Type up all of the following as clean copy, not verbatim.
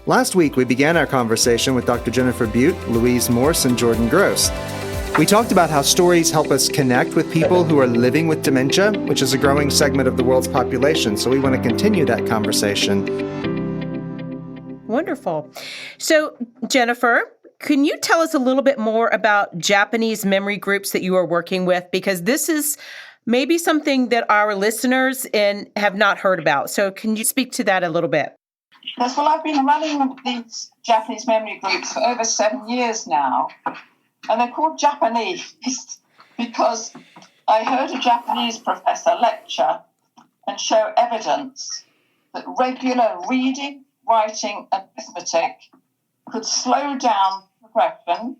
Last week, we began our conversation with Dr. Jennifer Bute, Louise Morse, and Jordan Gross. We talked about how stories help us connect with people who are living with dementia, which is a growing segment of the world's population, so we want to continue that conversation. Wonderful. So, Jennifer, can you tell us a little bit more about Japanese memory groups that you are working with? Because this is maybe something that our listeners have not heard about. So can you speak to that a little bit? Yes, well, I've been running these Japanese memory groups for over 7 years now, and they're called Japanese because I heard a Japanese professor lecture and show evidence that regular reading, writing, and arithmetic could slow down progression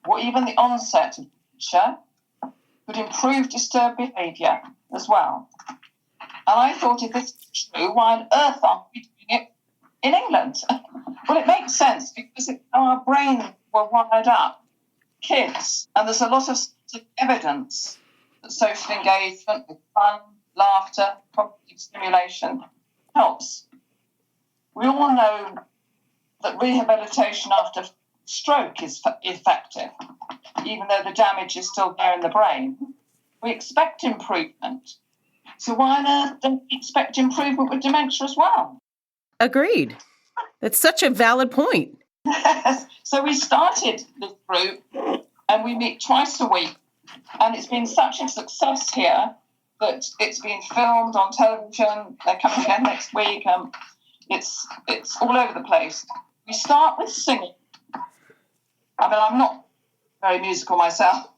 or even the onset of dementia, could improve disturbed behaviour as well. And I thought, if this is true, why on earth aren't we doing it in England? Well, it makes sense because our brains were wired up, kids, and there's a lot of evidence that social engagement with fun, laughter, cognitive stimulation helps. We all know that rehabilitation after stroke is effective, even though the damage is still there in the brain. We expect improvement. So why on earth don't we expect improvement with dementia as well? Agreed. That's such a valid point. So we started this group and we meet twice a week. And it's been such a success here that it's been filmed on television. They're coming again next week. It's all over the place. We start with singing. I mean, I'm not very musical myself,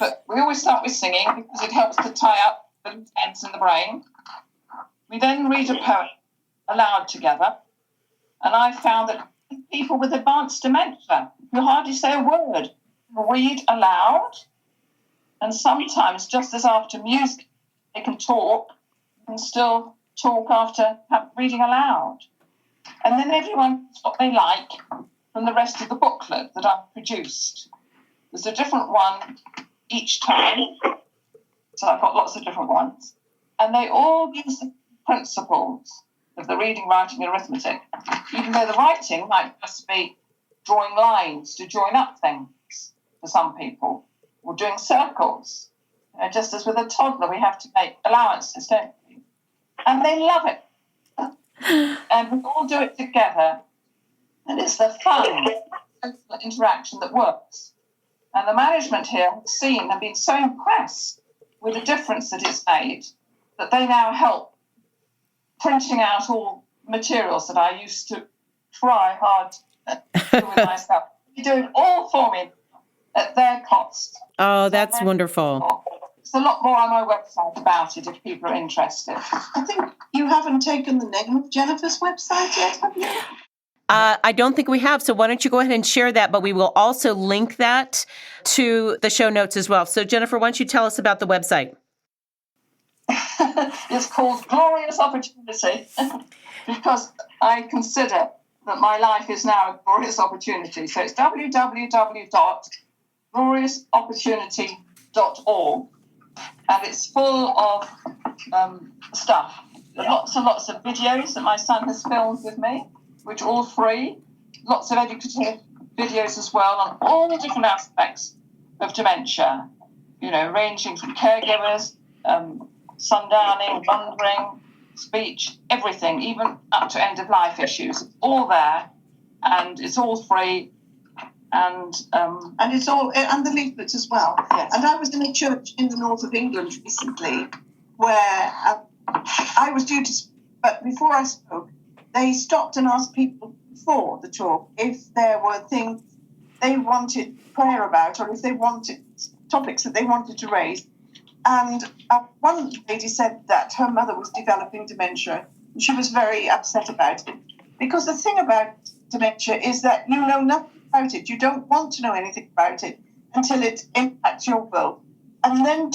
but we always start with singing because it helps to tie up the loose ends in the brain. We then read a poem aloud together, and I found that people with advanced dementia who hardly say a word read aloud, and sometimes just as after music they can talk and still talk after reading aloud. And then everyone gets what they like from the rest of the booklet that I've produced. There's a different one each time, so I've got lots of different ones. And they all use the principles of the reading, writing, and arithmetic, even though the writing might just be drawing lines to join up things for some people, or doing circles. Just as with a toddler, we have to make allowances, don't we? And they love it. And we all do it together. And it's the fun interaction that works. And the management here have been so impressed with the difference that it's made that they now help printing out all materials that I used to try hard to do with myself. They do it all for me at their cost. Oh, that's wonderful. There's a lot more on my website about it if people are interested. I think you haven't taken the name of Jennifer's website yet, have you? I don't think we have, so why don't you go ahead and share that, but we will also link that to the show notes as well. So, Jennifer, why don't you tell us about the website? It's called Glorious Opportunity because I consider that my life is now a glorious opportunity. So it's www.gloriousopportunity.org, and it's full of stuff. Lots and lots of videos that my son has filmed with me, which are all free. Lots of educative videos as well on all the different aspects of dementia, ranging from caregivers, sundowning, wandering, speech, everything, even up to end-of-life issues. It's all there, and it's all free. And it's all, and the leaflets as well. Yes. And I was in a church in the north of England recently where I was due to, but before I spoke, they stopped and asked people before the talk if there were things they wanted prayer about or if they wanted topics that they wanted to raise. And one lady said that her mother was developing dementia, and she was very upset about it. Because the thing about dementia is that you know nothing about it. You don't want to know anything about it until it impacts your world. And then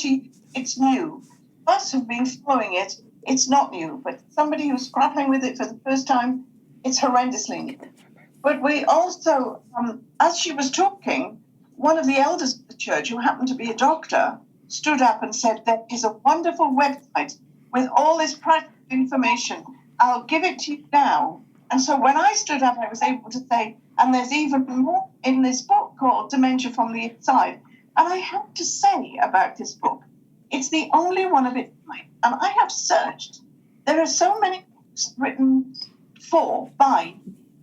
it's new. Us who've been following it, it's not new. But somebody who's grappling with it for the first time, it's horrendously new. But we also, as she was talking, one of the elders of the church, who happened to be a doctor, stood up and said, there is a wonderful website with all this practical information. I'll give it to you now. And so when I stood up, I was able to say, and there's even more in this book called Dementia from the Inside. And I have to say about this book, it's the only one of its kind. And I have searched. There are so many books written by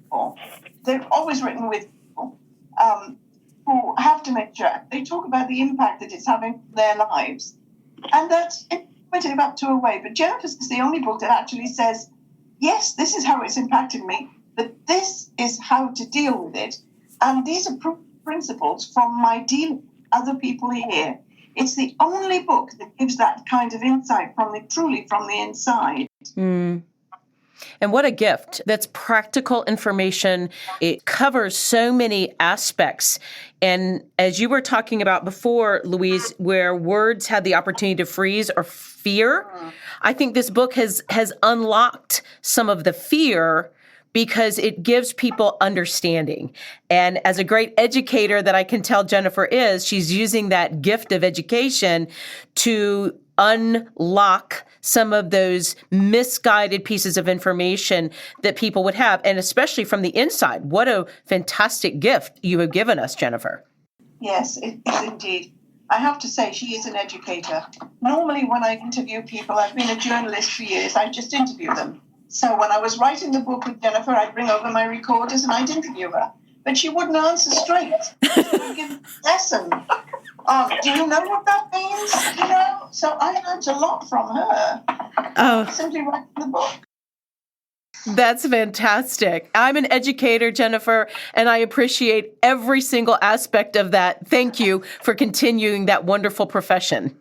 people. They're always written with people who have dementia. They talk about the impact that it's having on their lives. And that's pointing up to a way. But Jennifer's is the only book that actually says, yes, this is how it's impacted me, but this is how to deal with it. And these are principles from my dealing with other people here. It's the only book that gives that kind of insight truly from the inside. Mm. And what a gift. That's practical information. It covers so many aspects. And as you were talking about before, Louise, where words had the opportunity to freeze or fear, I think this book has unlocked some of the fear because it gives people understanding. And as a great educator that I can tell Jennifer is, she's using that gift of education to unlock some of those misguided pieces of information that people would have, and especially from the inside. What a fantastic gift you have given us, Jennifer. Yes, it is indeed. I have to say, she is an educator. Normally, when I interview people, I've been a journalist for years, I just interview them. So when I was writing the book with Jennifer, I'd bring over my recorders and I'd interview her. But she wouldn't answer straight. She would give a lesson. Do you know what that means? You know? So I learned a lot from her. Simply writing the book. That's fantastic. I'm an educator, Jennifer, and I appreciate every single aspect of that. Thank you for continuing that wonderful profession.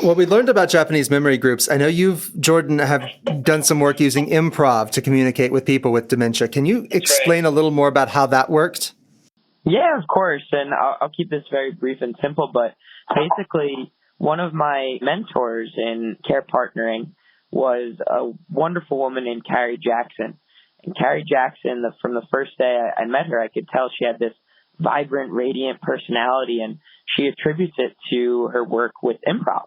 Well, we learned about Japanese memory groups. I know Jordan, have done some work using improv to communicate with people with dementia. Can you explain a little more about how that worked? Yeah, of course. And I'll keep this very brief and simple. But basically, one of my mentors in care partnering was a wonderful woman named Carrie Jackson. And Carrie Jackson, from the first day I met her, I could tell she had this vibrant, radiant personality, and she attributes it to her work with improv.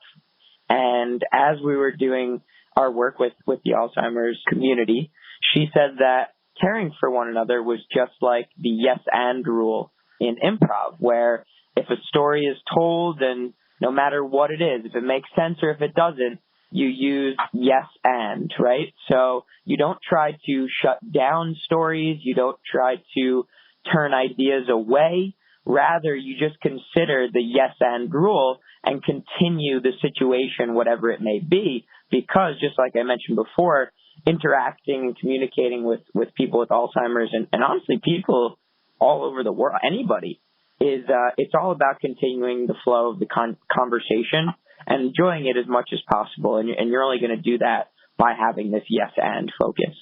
And as we were doing our work with the Alzheimer's community, she said that caring for one another was just like the yes and rule in improv, where if a story is told, and no matter what it is, if it makes sense or if it doesn't, you use yes and, right? So you don't try to shut down stories. You don't try to turn ideas away. Rather, you just consider the yes and rule and continue the situation, whatever it may be, because just like I mentioned before, interacting and communicating with people with Alzheimer's and honestly people all over the world, anybody, is it's all about continuing the flow of the conversation and enjoying it as much as possible. And you're only going to do that by having this yes and focus.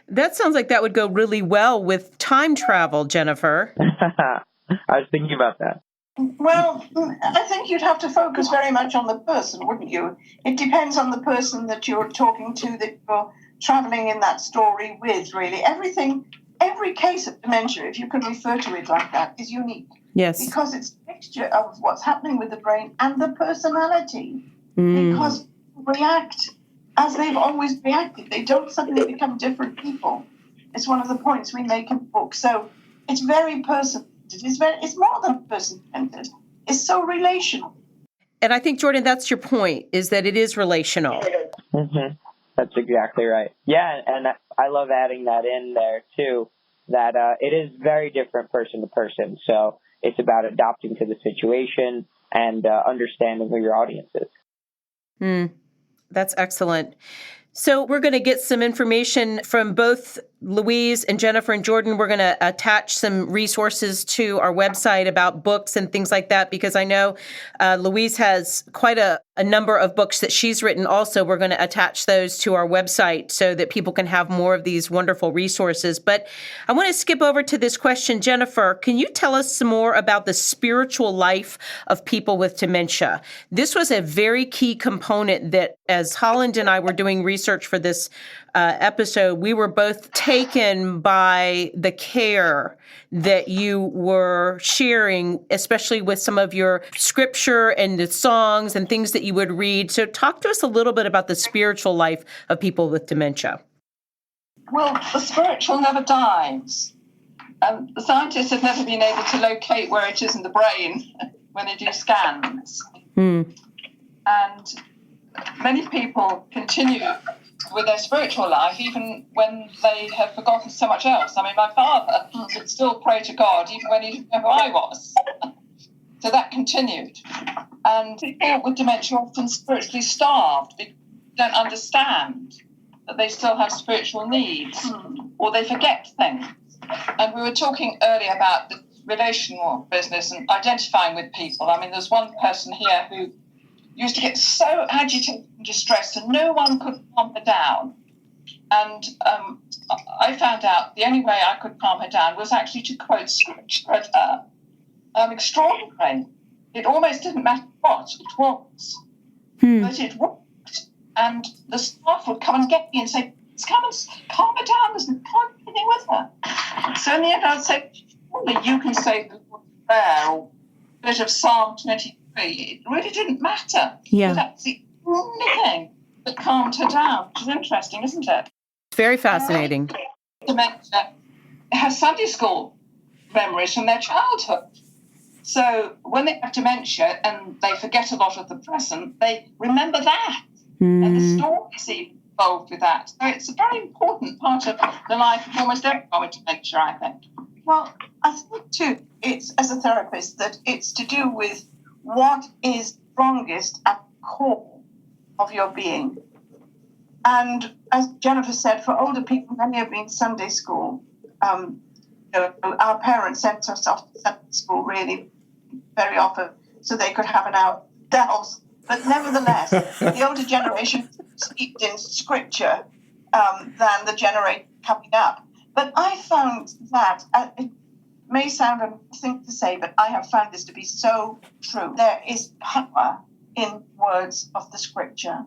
That sounds like that would go really well with time travel, Jennifer. I was thinking about that. Well, I think you'd have to focus very much on the person, wouldn't you? It depends on the person that you're talking to, that you're traveling in that story with, really. Every case of dementia, if you can refer to it like that, is unique. Yes. Because it's a mixture of what's happening with the brain and the personality. Because people react as they've always reacted. They don't suddenly become different people. It's one of the points we make in the book. So it's very personal. It's more than person-centered. It's so relational. And I think, Jordan, that's your point, is that it is relational. Mm-hmm. That's exactly right. Yeah, and I love adding that in there, too, that it is very different person to person. So it's about adapting to the situation and understanding who your audience is. That's excellent. So we're going to get some information from both Louise and Jennifer and Jordan. We're going to attach some resources to our website about books and things like that, because I know Louise has quite a number of books that she's written also. We're going to attach those to our website so that people can have more of these wonderful resources. But I want to skip over to this question. Jennifer, can you tell us some more about the spiritual life of people with dementia? This was a very key component that, as Holland and I were doing research for this episode, we were both taken by the care that you were sharing, especially with some of your scripture and the songs and things that you would read. So talk to us a little bit about the spiritual life of people with dementia. well, the spiritual never dies. The scientists have never been able to locate where it is in the brain when they do scans. And many people continue with their spiritual life even when they have forgotten so much else. I mean, my father would still pray to God even when he didn't know who I was. So that continued. And people with dementia are often spiritually starved because they don't understand that they still have spiritual needs, or they forget things. And we were talking earlier about the relational business and identifying with people. I mean, there's one person here who used to get so agitated and distressed and no one could calm her down. And I found out the only way I could calm her down was actually to quote scripture at her. Extraordinary. It almost didn't matter what it was, but it worked. And the staff would come and get me and say, come and calm her down, there's no anything with her. So in the end I'd say, surely you can say the Lord's Prayer or a bit of Psalm 23. It really didn't matter. Yeah. But that's the only thing that calmed her down, which is interesting, isn't it? Very fascinating. Dementia has Sunday school memories from their childhood. So when they have dementia and they forget a lot of the present, they remember that. And the stories even involved with that. So it's a very important part of the life of almost everyone with dementia, I think. Well, I think too, it's as a therapist that it's to do with what is strongest at the core of your being. And as Jennifer said, for older people, many have been Sunday school. Our parents sent us off to Sunday school really very often so they could have an hour themselves. But nevertheless, the older generation steeped in scripture than the generation coming up. But I found that, it may sound a thing to say, but I have found this to be so true. There is power in words of the scripture.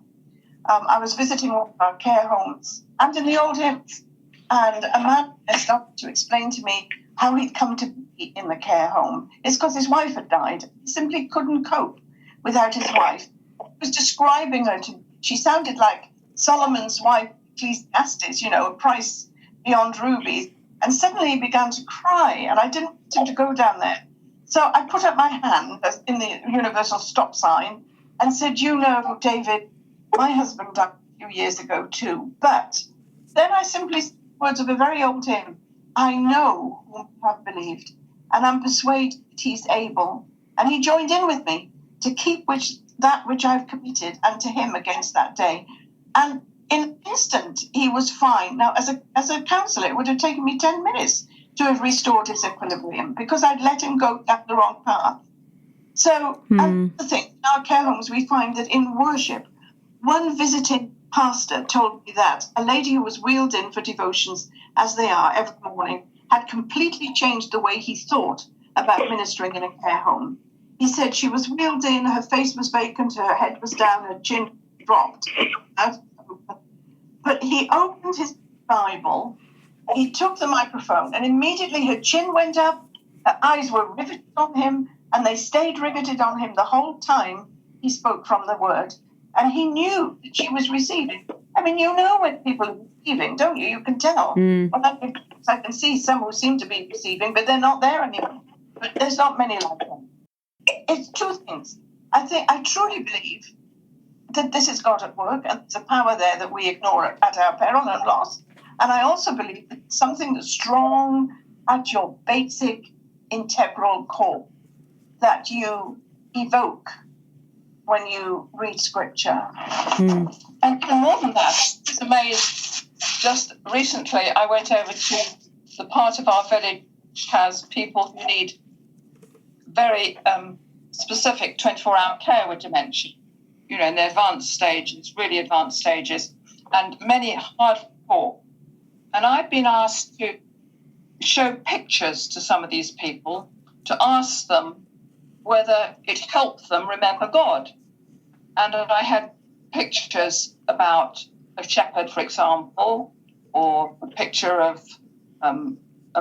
I was visiting one of our care homes and in the old hymns, and a man started to explain to me how he'd come to be in the care home. It's because his wife had died. He simply couldn't cope without his wife. He was describing her to me. She sounded like Solomon's wife, Ecclesiastes, a price beyond rubies. And suddenly he began to cry, and I didn't want him to go down there. So I put up my hand in the universal stop sign and said, David, my husband died a few years ago too. But then I simply said words of a very old hymn. I know whom I have believed, and I'm persuaded that he's able. And he joined in with me to keep that which I've committed unto him against that day. And in an instant, he was fine. Now, as a counsellor, it would have taken me 10 minutes to have restored his equilibrium because I'd let him go down the wrong path. So, another thing, in our care homes, we find that in worship, one visiting pastor told me that a lady who was wheeled in for devotions, as they are every morning, had completely changed the way he thought about ministering in a care home. He said she was wheeled in, her face was vacant, her head was down, her chin dropped. But he opened his Bible, he took the microphone, and immediately her chin went up, her eyes were riveted on him, and they stayed riveted on him the whole time he spoke from the word. And he knew that she was receiving. I mean, when people are receiving, don't you? You can tell. Well, I can see some who seem to be receiving, but they're not there anymore. But there's not many like them. It's two things. I truly believe that this is God at work, and there's a power there that we ignore at our peril and loss. And I also believe that it's something that's strong at your basic integral core that you evoke when you read scripture. And even more than that, it's amazing. Just recently, I went over to the part of our village which has people who need very specific 24-hour care with dementia, in the advanced stages, really advanced stages, and many hardcore. And I've been asked to show pictures to some of these people to ask them whether it helped them remember God. And I had pictures about a shepherd, for example, or a picture of a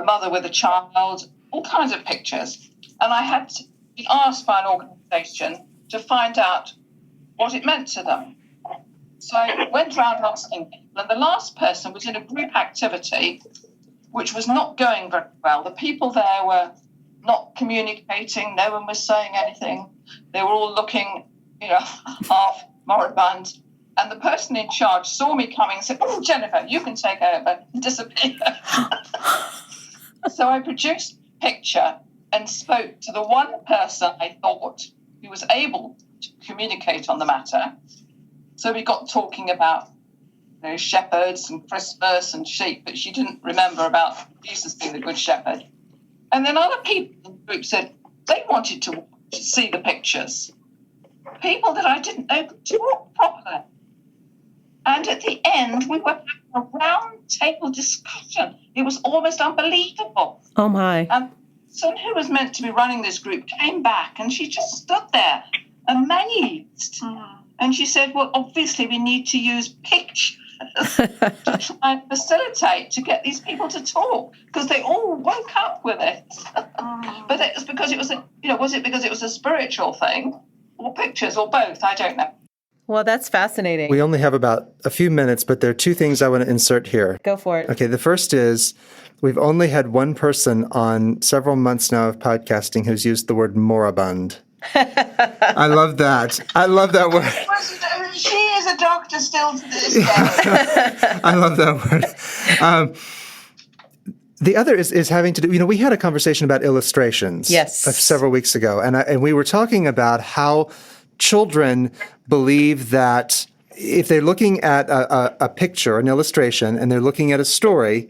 mother with a child, all kinds of pictures. And I had been asked by an organisation to find out what it meant to them. So I went around asking people, and the last person was in a group activity which was not going very well. The people there were not communicating. No one was saying anything. They were all looking, half moribund. And the person in charge saw me coming and said, "Oh, Jennifer, you can take over," and disappeared. So I produced a picture and spoke to the one person I thought who was able to communicate on the matter. So we got talking about shepherds and Christmas and sheep, but she didn't remember about Jesus being the good shepherd. And then other people in the group said they wanted to see the pictures. People that I didn't know could talk properly. And at the end, we were having a round table discussion. It was almost unbelievable. Oh, my. And someone who was meant to be running this group came back, and she just stood there amazed. And she said, "Well, obviously we need to use pictures to try and facilitate to get these people to talk, because they all woke up with it." But it was because it was was it because it was a spiritual thing, or pictures, or both? I don't know. Well, that's fascinating. We only have about a few minutes, but there are two things I want to insert here. Go for it. Okay, the first is we've only had one person on several months now of podcasting who's used the word moribund. I love that. I love that word. She is a doctor still to this day. I love that word. The other is having to do, we had a conversation about illustrations several weeks ago, and we were talking about how children believe that if they're looking at a picture, an illustration, and they're looking at a story,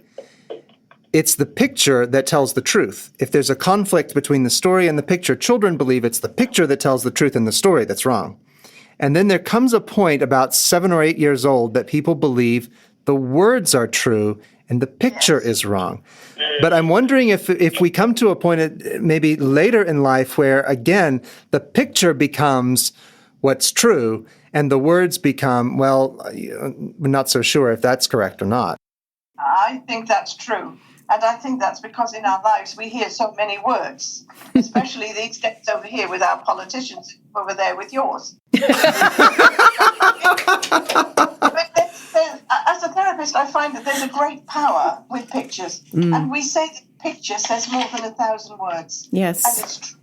it's the picture that tells the truth. If there's a conflict between the story and the picture, children believe it's the picture that tells the truth and the story that's wrong. And then there comes a point about 7 or 8 years old that people believe the words are true and the picture is wrong. But I'm wondering if we come to a point maybe later in life where, again, the picture becomes what's true and the words become, well, we're not so sure if that's correct or not. I think that's true. And I think that's because in our lives we hear so many words, especially these days over here with our politicians, over there with yours. But as a therapist, I find that there's a great power with pictures. And we say that picture says more than 1,000 words. Yes. And it's true.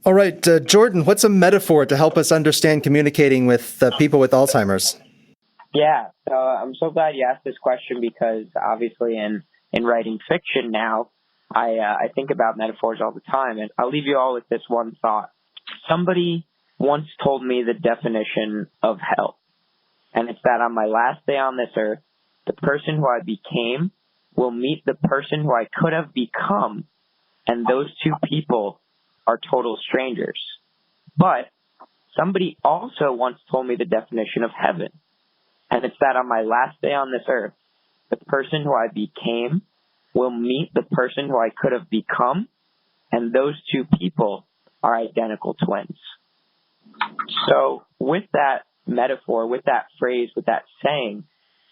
All right, Jordan, what's a metaphor to help us understand communicating with people with Alzheimer's? Yeah, so I'm so glad you asked this question because obviously in writing fiction now, I think about metaphors all the time. And I'll leave you all with this one thought. Somebody once told me the definition of hell. And it's that on my last day on this earth, the person who I became will meet the person who I could have become. And those two people are total strangers. But somebody also once told me the definition of heaven. And it's that on my last day on this earth, the person who I became will meet the person who I could have become, and those two people are identical twins. So with that metaphor, with that phrase, with that saying,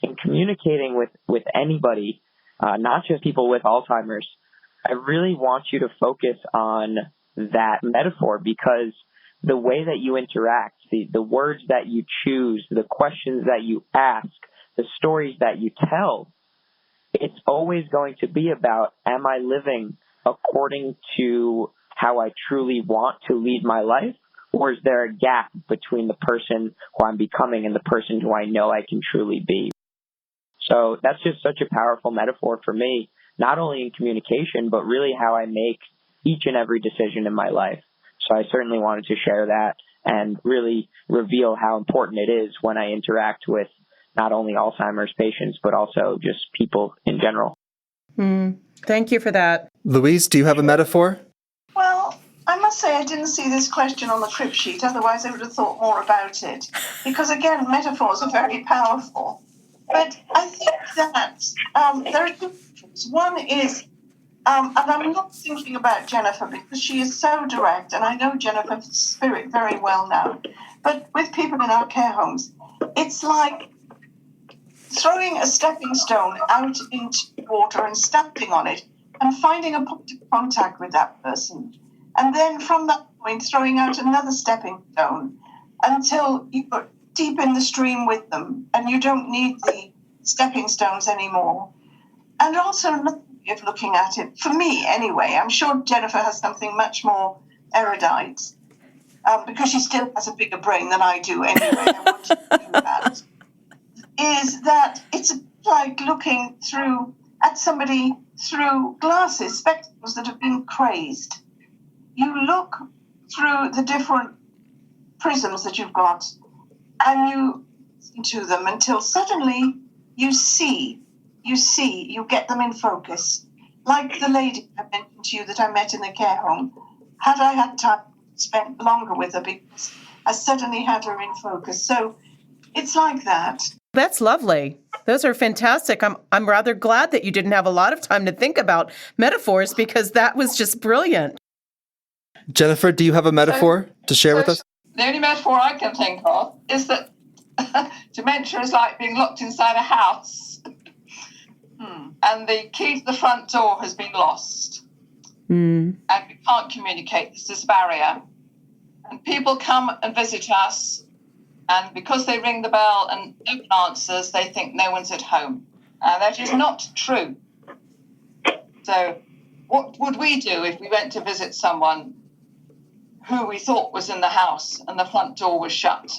in communicating with anybody, not just people with Alzheimer's, I really want you to focus on that metaphor because the way that you interact, the words that you choose, the questions that you ask, the stories that you tell, it's always going to be about, am I living according to how I truly want to lead my life? Or is there a gap between the person who I'm becoming and the person who I know I can truly be? So that's just such a powerful metaphor for me, not only in communication, but really how I make each and every decision in my life. So I certainly wanted to share that and really reveal how important it is when I interact with not only Alzheimer's patients, but also just people in general. Thank you for that. Louise, do you have a metaphor? Well, I must say I didn't see this question on the crib sheet, otherwise I would have thought more about it. Because again, metaphors are very powerful. But I think that there are two things. One is, and I'm not thinking about Jennifer because she is so direct, and I know Jennifer's spirit very well now. But with people in our care homes, it's like throwing a stepping stone out into water and standing on it and finding a point of contact with that person. And then from that point, throwing out another stepping stone until you're deep in the stream with them, and you don't need the stepping stones anymore. And also another way of looking at it, for me anyway, I'm sure Jennifer has something much more erudite, because she still has a bigger brain than I do anyway, I want to do that, is that it's like looking at somebody through glasses, spectacles that have been crazed. You look through the different prisms that you've got, and you listen to them until suddenly you get them in focus. Like the lady I mentioned to you that I met in the care home. Had I had time to spend longer with her, because I suddenly had her in focus. So it's like that. That's lovely. Those are fantastic. I'm rather glad that you didn't have a lot of time to think about metaphors, because that was just brilliant. Jennifer, do you have a metaphor to share with us? The only metaphor I can think of is that dementia is like being locked inside a house, and the key to the front door has been lost, and we can't communicate. There's this barrier, and people come and visit us, and because they ring the bell and no one answers, they think no one's at home, and that is not true. So what would we do if we went to visit someone who we thought was in the house and the front door was shut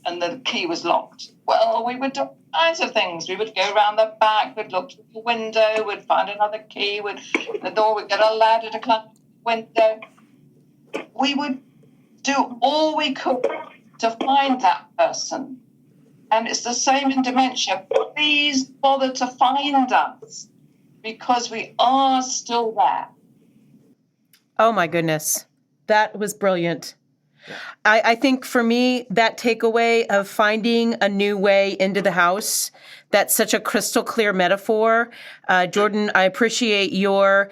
and the key was locked? Well, we would do all kinds of things. We would go around the back, we'd look through the window, we'd find another key, we'd get a ladder to climb the window. We would do all we could to find that person. And it's the same in dementia. Please bother to find us, because we are still there. Oh, my goodness. That was brilliant. I think for me, that takeaway of finding a new way into the house, that's such a crystal clear metaphor. Jordan, I appreciate your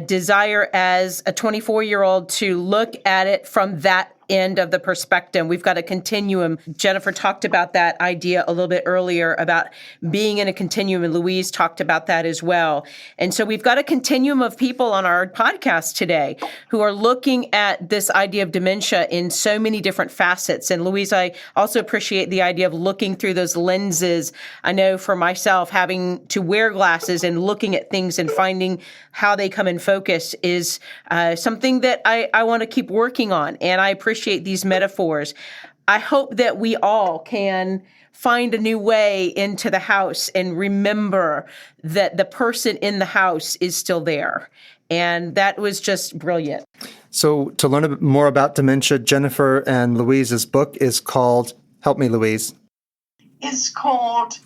desire as a 24-year-old to look at it from that end of the perspective. We've got a continuum. Jennifer talked about that idea a little bit earlier about being in a continuum, and Louise talked about that as well. And so we've got a continuum of people on our podcast today who are looking at this idea of dementia in so many different facets. And Louise, I also appreciate the idea of looking through those lenses. I know for myself, having to wear glasses and looking at things and finding how they come in focus is something that I want to keep working on. And I appreciate these metaphors. I hope that we all can find a new way into the house and remember that the person in the house is still there. And that was just brilliant. So to learn a bit more about dementia, Jennifer and Louise's book is called, help me, Louise. It's called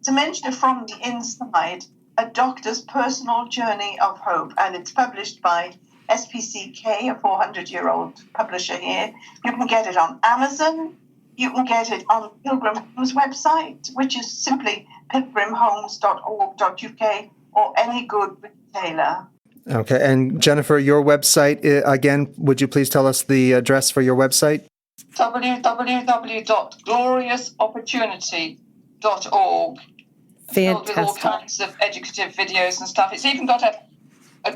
Dementia from the Inside, A Doctor's Personal Journey of Hope. And it's published by SPCK, a 400-year-old publisher here. You can get it on Amazon. You can get it on Pilgrim Homes website, which is simply pilgrimhomes.org.uk, or any good retailer. Okay. And Jennifer, your website, again, would you please tell us the address for your website? www.gloriousopportunity.org. Filled with all kinds of educative videos and stuff. It's even got a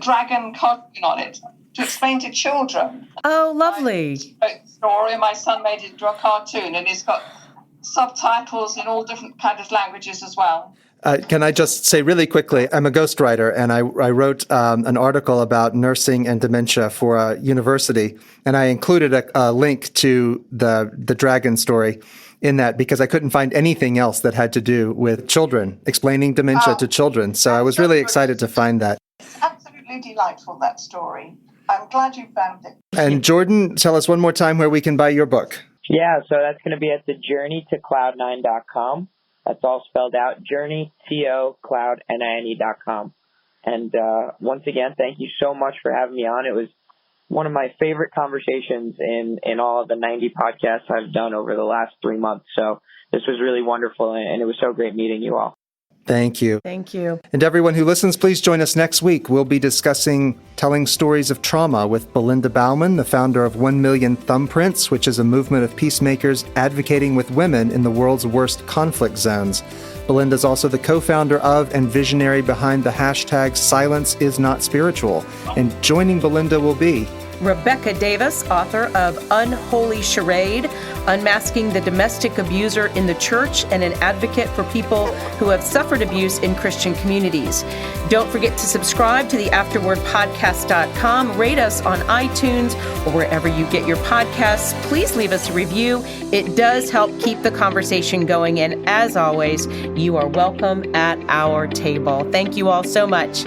dragon cartoon on it to explain to children. Oh, lovely. Story. My son made it into a cartoon, and it's got subtitles in all different kinds of languages as well. Can I just say really quickly, I'm a ghostwriter, and I wrote an article about nursing and dementia for a university, and I included a link to the dragon story in that because I couldn't find anything else that had to do with children, explaining dementia to children. So I was really excited to find that. It's absolutely delightful, that story. I'm glad you found it. And Jordan, tell us one more time where we can buy your book. Yeah, so that's going to be at thejourneytocloud9.com. That's all spelled out, journeytocloud9.com. And once again, thank you so much for having me on. It was one of my favorite conversations in all of the 90 podcasts I've done over the last 3 months. So this was really wonderful, and it was so great meeting you all. Thank you. Thank you. And everyone who listens, please join us next week. We'll be discussing telling stories of trauma with Belinda Bauman, the founder of 1 Million Thumbprints, which is a movement of peacemakers advocating with women in the world's worst conflict zones. Belinda is also the co-founder of and visionary behind the hashtag Silence is Not Spiritual. And joining Belinda will be Rebecca Davis, author of Unholy Charade, Unmasking the Domestic Abuser in the Church, and an advocate for people who have suffered abuse in Christian communities. Don't forget to subscribe to the AfterwordPodcast.com, rate us on iTunes or wherever you get your podcasts. Please leave us a review. It does help keep the conversation going. And as always, you are welcome at our table. Thank you all so much.